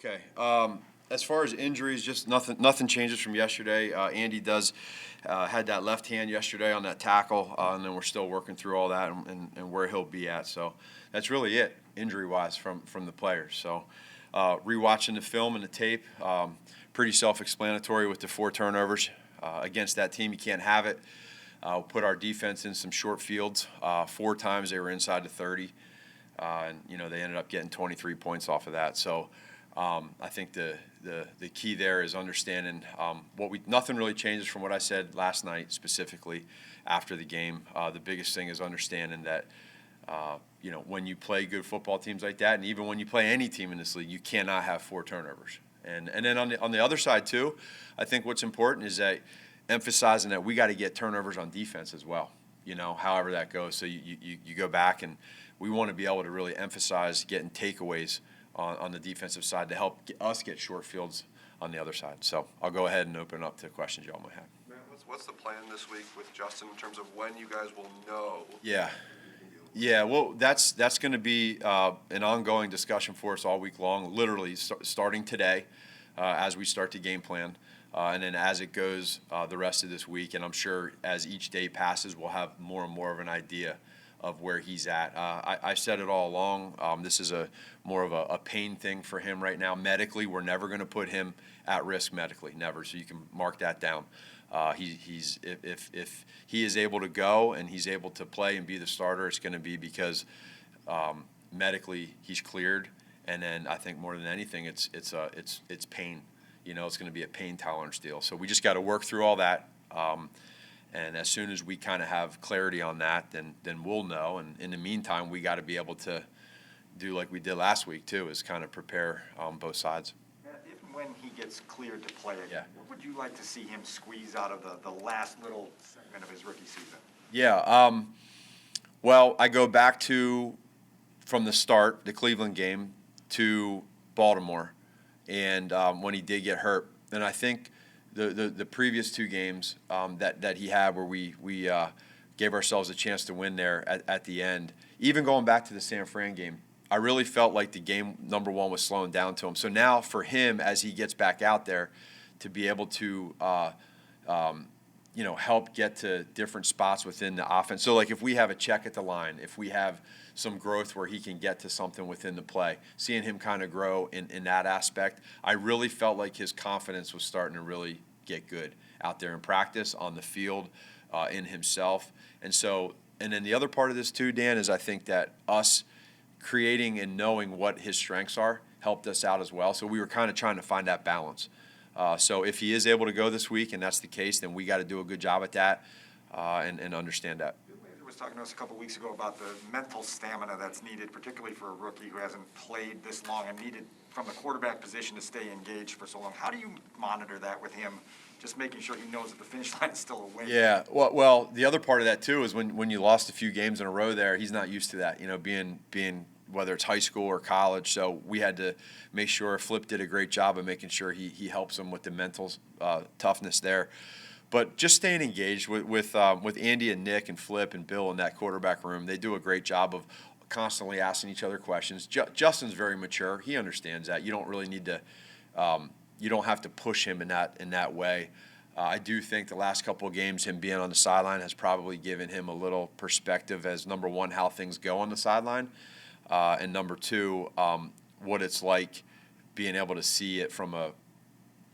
Okay. As far as injuries, just nothing changes from yesterday. Andy does had that left hand yesterday on that tackle, and then we're still working through all that and where he'll be at. So that's really it, injury-wise, from the players. So rewatching the film and the tape, pretty self-explanatory with the 4 turnovers. Against that team, you can't have it. Put our defense in some short fields. 4 times they were inside the 30, and they ended up getting 23 points off of that. So I think the key there is understanding nothing really changes from what I said last night specifically after the game. The biggest thing is understanding that when you play good football teams like that, and even when you play any team in this league, you cannot have 4 turnovers. And then on the other side too, I think what's important is that emphasizing that we got to get turnovers on defense as well. However that goes. So you go back, and we want to be able to really emphasize getting takeaways on the defensive side to help us get short fields on the other side. So I'll go ahead and open it up to questions y'all might have. Matt, what's the plan this week with Justin in terms of when you guys will know? Yeah. Well, that's going to be an ongoing discussion for us all week long, literally starting today as we start the game plan. And then as it goes the rest of this week, and I'm sure as each day passes, we'll have more and more of an idea of where he's at. I said it all along. This is more of a pain thing for him right now. Medically, we're never going to put him at risk medically, never. So you can mark that down. If he is able to go and he's able to play and be the starter, it's going to be because medically he's cleared. And then I think more than anything, it's pain. It's going to be a pain tolerance deal. So we just got to work through all that. And as soon as we kind of have clarity on that, then we'll know. And in the meantime, we got to be able to do like we did last week too, is kind of prepare both sides. If and when he gets cleared to play again, Yeah. what would you like to see him squeeze out of the last little segment of his rookie season? Yeah. Well, I go back to from the start, the Cleveland game, to Baltimore, and when he did get hurt, and I think the previous 2 games that he had where we gave ourselves a chance to win there at the end, even going back to the San Fran game, I really felt like the game, number 1, was slowing down to him. So now for him, as he gets back out there, to be able to help get to different spots within the offense. So like if we have a check at the line, if we have some growth where he can get to something within the play, seeing him kind of grow in that aspect, I really felt like his confidence was starting to really get good out there in practice, on the field, in himself. And then the other part of this too, Dan, is I think that us creating and knowing what his strengths are helped us out as well. So we were kind of trying to find that balance. So if he is able to go this week, and that's the case, then we got to do a good job at that and understand that. You was talking to us a couple weeks ago about the mental stamina that's needed, particularly for a rookie who hasn't played this long and needed from the quarterback position to stay engaged for so long. How do you monitor that with him, just making sure he knows that the finish line is still away? Yeah, well, the other part of that too is when you lost a few games in a row there, he's not used to that, being whether it's high school or college. So we had to make sure Flip did a great job of making sure he helps him with the mental toughness there. But just staying engaged with Andy and Nick and Flip and Bill in that quarterback room, they do a great job of constantly asking each other questions. Justin's very mature; he understands that. You don't really need to, you don't have to push him in that way. I do think the last couple of games, him being on the sideline has probably given him a little perspective as, number 1, how things go on the sideline, and number 2, what it's like being able to see it from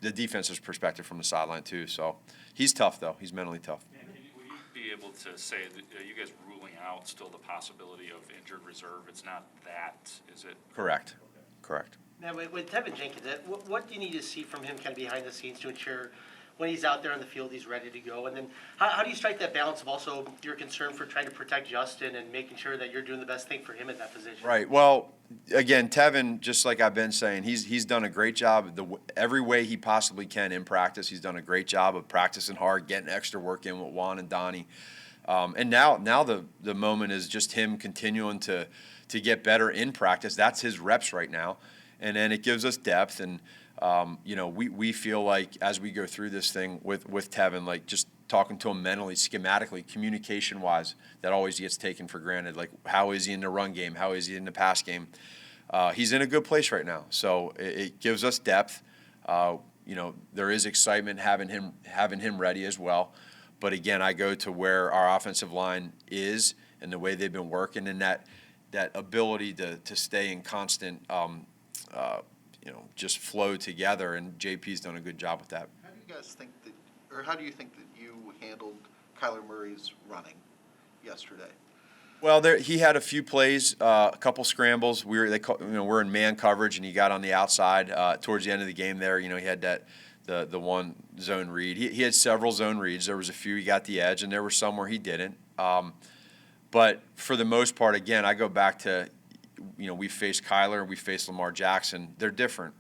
the defense's perspective from the sideline too. So he's tough, though. He's mentally tough. Will you be able to say that you guys ruling out still the possibility of injured reserve? It's not that, is it? Correct. Correct. Now, with Tevin Jenkins, what do you need to see from him kind of behind the scenes to ensure when he's out there on the field he's ready to go? And then how do you strike that balance of also your concern for trying to protect Justin and making sure that you're doing the best thing for him at that position? Right. Well, again, Tevin, just like I've been saying, he's done a great job every way he possibly can in practice. He's done a great job of practicing hard, getting extra work in with Juan and Donnie. And now the moment is just him continuing to get better in practice. That's his reps right now. And then it gives us depth. And, we feel like as we go through this thing with Tevin, like just talking to him mentally, schematically, communication-wise, that always gets taken for granted. Like, how is he in the run game? How is he in the pass game? he's in a good place right now. So it gives us depth. There is excitement having him ready as well. But again, I go to where our offensive line is and the way they've been working, and that ability to stay in constant, just flow together. And JP's done a good job with that. How do you guys think that, or how do you think that you handled Kyler Murray's running yesterday? Well, he had a few plays, a couple scrambles. We're in man coverage, and he got on the outside towards the end of the game. There, he had the one zone read. He had several zone reads. There was a few he got the edge, and there were some where he didn't. But for the most part, again, I go back to, we faced Kyler and we faced Lamar Jackson. They're different.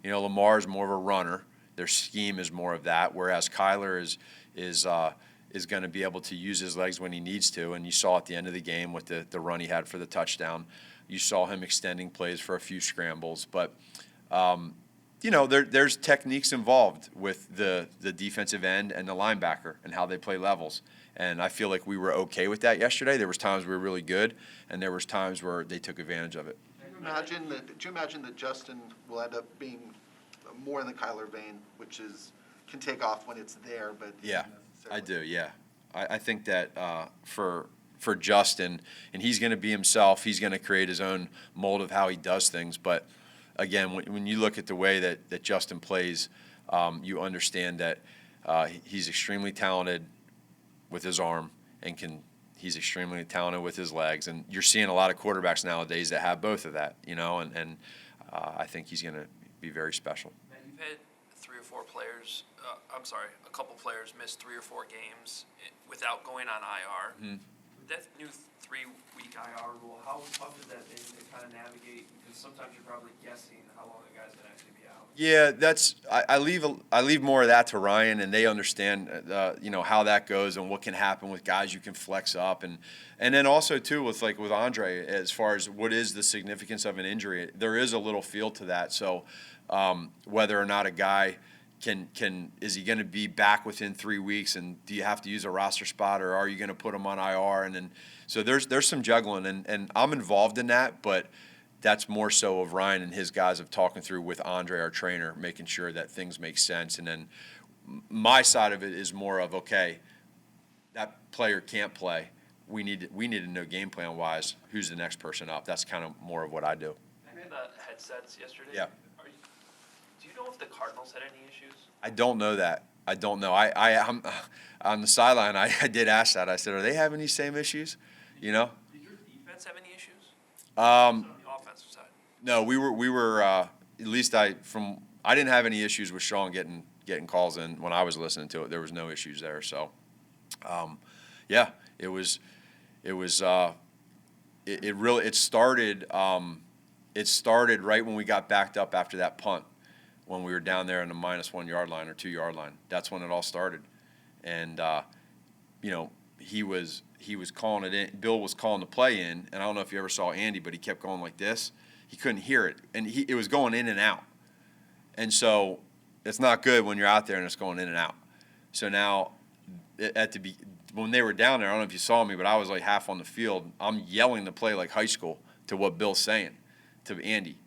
Lamar is more of a runner. Their scheme is more of that, whereas Kyler is going to be able to use his legs when he needs to. And you saw at the end of the game with the run he had for the touchdown. You saw him extending plays for a few scrambles. But, there's techniques involved with the defensive end and the linebacker and how they play levels. And I feel like we were okay with that yesterday. There was times we were really good, and there was times where they took advantage of it. Do you imagine that Justin will end up being more in the Kyler vein, which can take off when it's there, but Yeah, I do. Yeah, I think that for Justin, and he's going to be himself. He's going to create his own mold of how he does things. But again, when you look at the way that Justin plays, you understand that he's extremely talented with his arm, and he's extremely talented with his legs. And you're seeing a lot of quarterbacks nowadays that have both of that, and I think he's going to be very special. Matt, you've had a couple players miss 3 or 4 games without going on IR. Mm-hmm. That new 3-week IR rule, how tough has that been to kind of navigate? Because sometimes you're probably guessing how long a guy's going to actually be out. Yeah, I leave more of that to Ryan, and they understand how that goes and what can happen with guys you can flex up, and then also too with Andre, as far as what is the significance of an injury, there is a little feel to that. So whether or not a guy is he going to be back within 3 weeks, and do you have to use a roster spot, or are you going to put him on IR? And then so there's some juggling, and I'm involved in that, but that's more so of Ryan and his guys of talking through with Andre, our trainer, making sure that things make sense. And then my side of it is more of, okay, that player can't play. We need to know game plan wise who's the next person up. That's kind of more of what I do. I had the headsets yesterday. Yeah. Do you know if the Cardinals had any issues? I don't know that. I don't know. I'm on the sideline. I did ask that. I said, are they having these same issues? Did your defense have any issues? Um, Offensive side. No, we were at least I didn't have any issues with Sean getting calls in when I was listening to it. There was no issues there. So, yeah, it started right when we got backed up after that punt, when we were down there on the -1 yard line or 2 yard line. That's when it all started, and he was calling it in. Bill was calling the play in, and I don't know if you ever saw Andy, but he kept going like this. He couldn't hear it, and it was going in and out. And so it's not good when you're out there and it's going in and out. So now when they were down there, I don't know if you saw me, but I was like half on the field. I'm yelling the play like high school to what Bill's saying to Andy.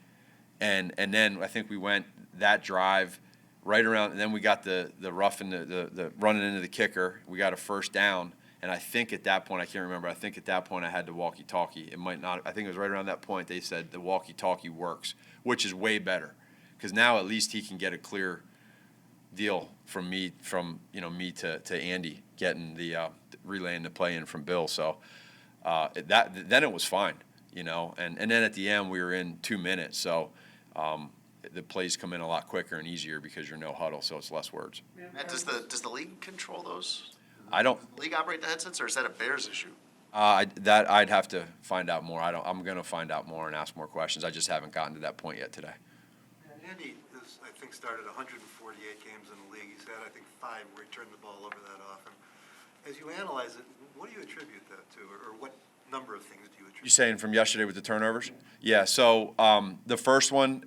And then I think we went that drive right around, and then we got the rough and the running into the kicker. We got a first down. And I think at that point, I can't remember, I think at that point I had the walkie-talkie. It might not, I think it was right around that point they said the walkie-talkie works, which is way better. Because now at least he can get a clear deal from me to Andy, getting relaying the play in from Bill. So then it was fine, and then at the end we were in 2 minutes. So the plays come in a lot quicker and easier because you're no huddle, so it's less words. Matt, does the league control those? I don't. Does the league operate the headsets, or is that a Bears issue? I'd have to find out more. I'm going to find out more and ask more questions. I just haven't gotten to that point yet today. Andy has, I think, started 148 games in the league. He's had, I think, 5 where he turned the ball over that often. As you analyze it, what do you attribute that to, or what number of things do you attribute? You saying from yesterday with the turnovers? Yeah. So the first one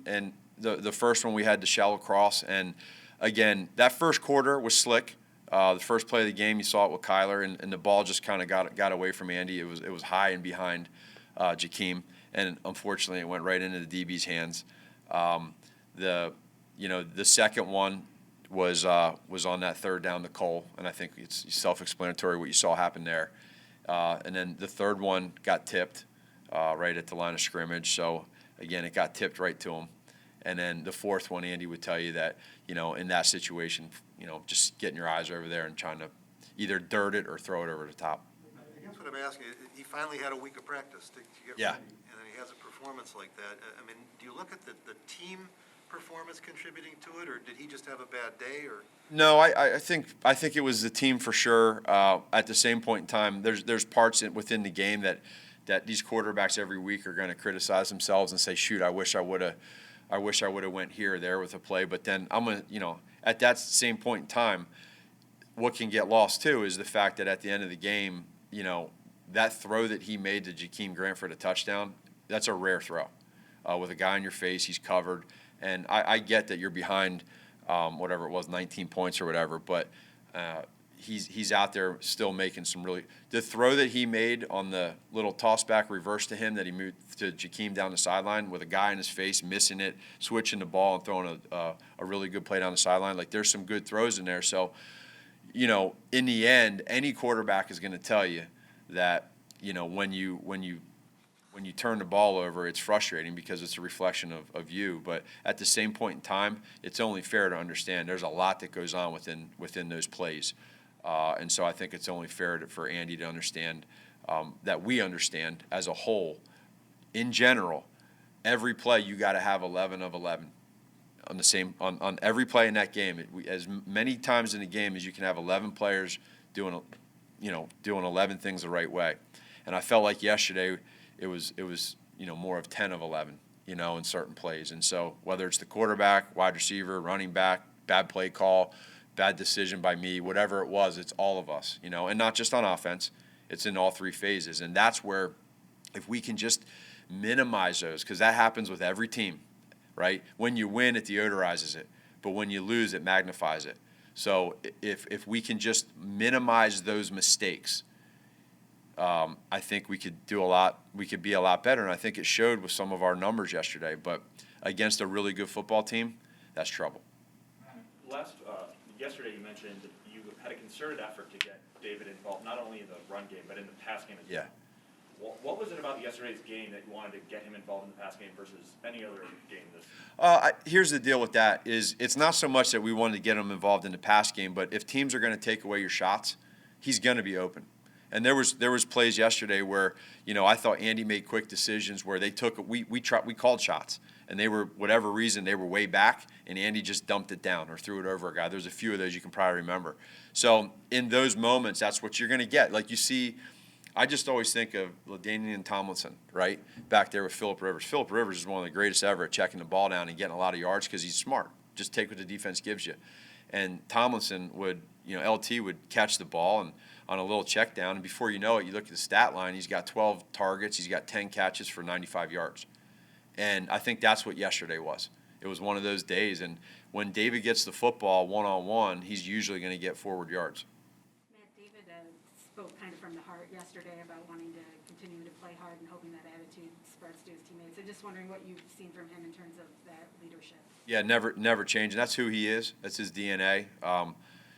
we had the shallow cross, and again that first quarter was slick. The first play of the game, you saw it with Kyler, and the ball just kind of got away from Andy. It was high and behind Akeem, and unfortunately it went right into the DB's hands. The second one was on that third down to Cole, and I think it's self-explanatory what you saw happen there. And then the third one got tipped right at the line of scrimmage. So again, it got tipped right to him. And then the fourth one, Andy would tell you that, in that situation, just getting your eyes over there and trying to either dirt it or throw it over the top. I guess what I'm asking, he finally had a week of practice to get Yeah. ready, and then he has a performance like that. I mean, do you look at the team performance contributing to it, or did he just have a bad day, or? No, I think it was the team for sure. At the same point in time, there's parts within the game that these quarterbacks every week are going to criticize themselves and say, shoot, I wish I would have went here or there with a play. But then I'm going to, at that same point in time, what can get lost too is the fact that at the end of the game, that throw that he made to Jakeem Grant for the touchdown, that's a rare throw. With a guy in your face, he's covered. And I get that you're behind, whatever it was, 19 points or whatever, but he's out there still making some really – the throw that he made on the little toss-back reverse to him that he moved to Jakeem down the sideline with a guy in his face, missing it, switching the ball and throwing a really good play down the sideline. Like, there's some good throws in there. So, in the end, any quarterback is going to tell you that, when you turn the ball over, it's frustrating because it's a reflection of you. But at the same point in time, it's only fair to understand there's a lot that goes on within those plays. And so I think it's only fair for Andy to understand that we understand as a whole, in general, every play you got to have 11 of 11 on every play in that game. As many times in a game as you can have 11 players doing 11 things the right way. And I felt like yesterday it was more of 10 of 11, in certain plays. And so whether it's the quarterback, wide receiver, running back, bad play call, bad decision by me, whatever it was, it's all of us, and not just on offense, it's in all three phases. And that's where if we can just minimize those, because that happens with every team, right? When you win, it deodorizes it, but when you lose, it magnifies it. So if we can just minimize those mistakes, I think we could do a lot. We could be a lot better, and I think it showed with some of our numbers yesterday. But against a really good football team, that's trouble. Yesterday you mentioned that you had a concerted effort to get David involved, not only in the run game, but in the pass game as well. Yeah. What was it about yesterday's game that you wanted to get him involved in the pass game versus any other game this? Here's the deal with that is it's not so much that we wanted to get him involved in the pass game, but if teams are going to take away your shots, he's going to be open. And there was plays yesterday where I thought Andy made quick decisions where they took we called shots and they were whatever reason they were way back and Andy just dumped it down or threw it over a guy. There's a few of those you can probably remember. So in those moments, that's what you're going to get. Like you see. I just always think of LaDainian Tomlinson, right, back there with Phillip Rivers. Phillip Rivers is one of the greatest ever at checking the ball down and getting a lot of yards because he's smart. Just take what the defense gives you. And Tomlinson would, LT would catch the ball and on a little check down, and before you know it, you look at the stat line, he's got 12 targets, he's got 10 catches for 95 yards. And I think that's what yesterday was. It was one of those days, and when David gets the football one-on-one, he's usually going to get forward yards. David spoke kind of from the heart yesterday about wanting to continue to play hard and hoping that attitude spreads to his teammates. So just wondering what you've seen from him in terms of that leadership. Yeah, never change. And that's who he is. That's his DNA.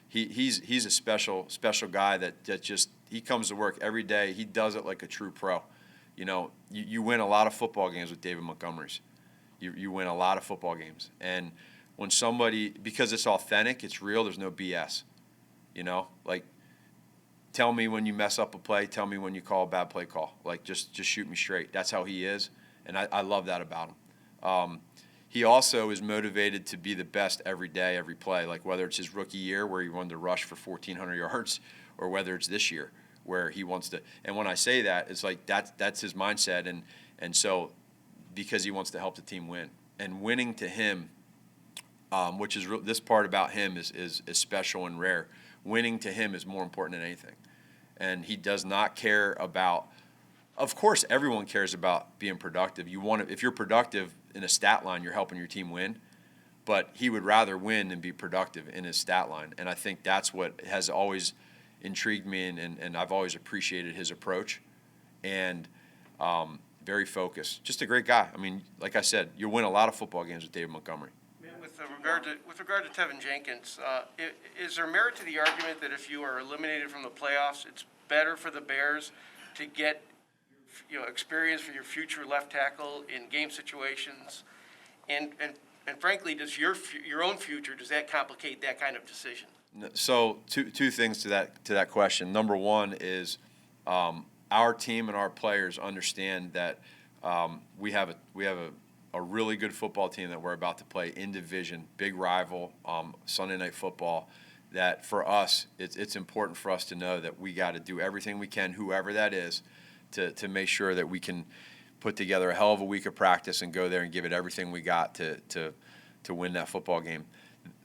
He's a special guy that just he comes to work every day. He does it like a true pro. You win a lot of football games with David Montgomery's. You win a lot of football games. And when somebody, because it's authentic, it's real, there's no BS. Like, tell me when you mess up a play. Tell me when you call a bad play call. Like, just shoot me straight. That's how he is, and I love that about him. He also is motivated to be the best every day, every play. Like whether it's his rookie year where he wanted to rush for 1,400 yards, or whether it's this year where he wants to. And when I say that, it's like that's his mindset, and so because he wants to help the team win, and winning to him, which is this part about him is special and rare. Winning to him is more important than anything. And he does not care about, of course, everyone cares about being productive. If you're productive in a stat line, you're helping your team win. But he would rather win than be productive in his stat line. And I think that's what has always intrigued me, and I've always appreciated his approach. And very focused. Just a great guy. I mean, like I said, you'll win a lot of football games with David Montgomery. With regard to Tevin Jenkins, is there merit to the argument that if you are eliminated from the playoffs, it's better for the Bears to get experience for your future left tackle in game situations, and frankly, does your own future, does that complicate that kind of decision? So two things to that question. Number one is our team and our players understand that we have a really good football team that we're about to play in division, big rival, Sunday Night Football. That for us, it's important for us to know that we got to do everything we can, whoever that is, to make sure that we can put together a hell of a week of practice and go there and give it everything we got to win that football game.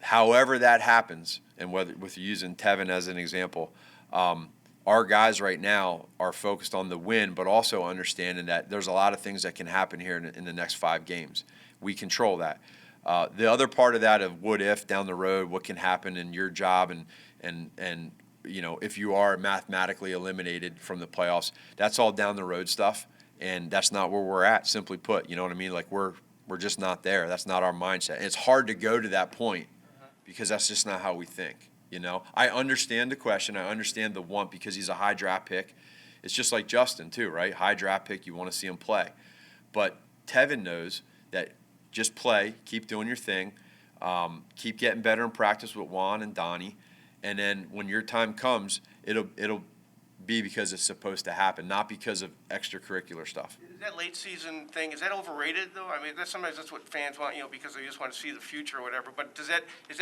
However that happens, and whether with using Tevin as an example, our guys right now are focused on the win, but also understanding that there's a lot of things that can happen here in the next 5 games. We control that. The other part of that of what if down the road, what can happen in your job and if you are mathematically eliminated from the playoffs, that's all down the road stuff, and that's not where we're at. Simply put, you know what I mean? Like we're just not there. That's not our mindset. And it's hard to go to that point because that's just not how we think. I understand the question. I understand the want because he's a high draft pick. It's just like Justin too, right? High draft pick, you want to see him play. But Tevin knows that just play, keep doing your thing, keep getting better in practice with Juan and Donnie, and then when your time comes, it'll be because it's supposed to happen, not because of extracurricular stuff. Is that late season thing, is that overrated though? I mean, sometimes that's what fans want, because they just want to see the future or whatever. But is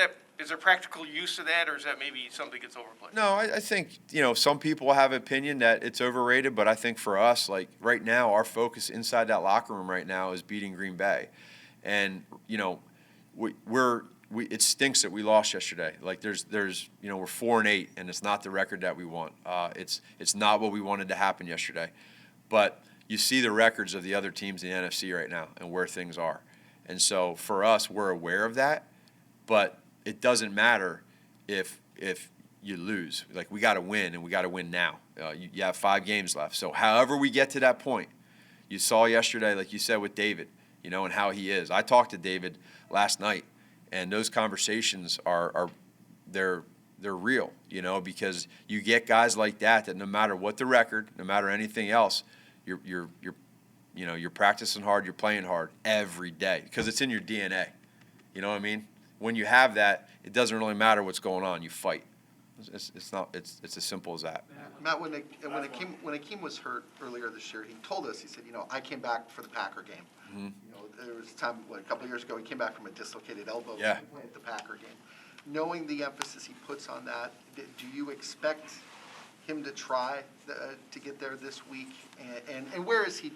there practical use of that, or is that maybe something gets overplayed? No, I think, some people have an opinion that it's overrated, but I think for us, like right now, our focus inside that locker room right now is beating Green Bay. And, it stinks that we lost yesterday. Like there's we're 4-8, and it's not the record that we want. It's not what we wanted to happen yesterday. But you see the records of the other teams in the NFC right now and where things are. And so for us, we're aware of that, but it doesn't matter if you lose. Like we got to win, and we got to win now. You have 5 games left. So however we get to that point, you saw yesterday, like you said with David, and how he is. I talked to David last night. And those conversations they're real, because you get guys like that no matter what the record, no matter anything else, you're practicing hard, you're playing hard every day because it's in your DNA. You know what I mean? When you have that, it doesn't really matter what's going on. You fight. It's as simple as that. Matt, when Akeem was hurt earlier this year, he told us, he said, I came back for the Packer game. Mm-hmm. There was a time, a couple of years ago, he came back from a dislocated elbow. Yeah. He played the Packer game. Knowing the emphasis he puts on that, do you expect him to try to get there this week? And where is he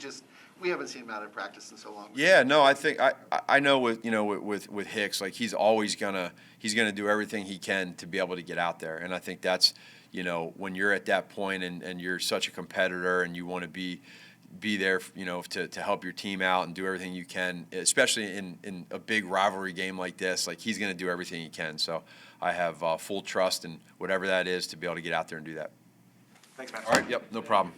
we haven't seen him out of practice in so long. Yeah, no, I think I know with Hicks, like he's always gonna do everything he can to be able to get out there. And I think that's, when you're at that point and you're such a competitor and you want to be there, to help your team out and do everything you can, especially in a big rivalry game like this. Like he's going to do everything he can. So I have full trust in whatever that is to be able to get out there and do that. Thanks, Matt. All right. Yep. No problem.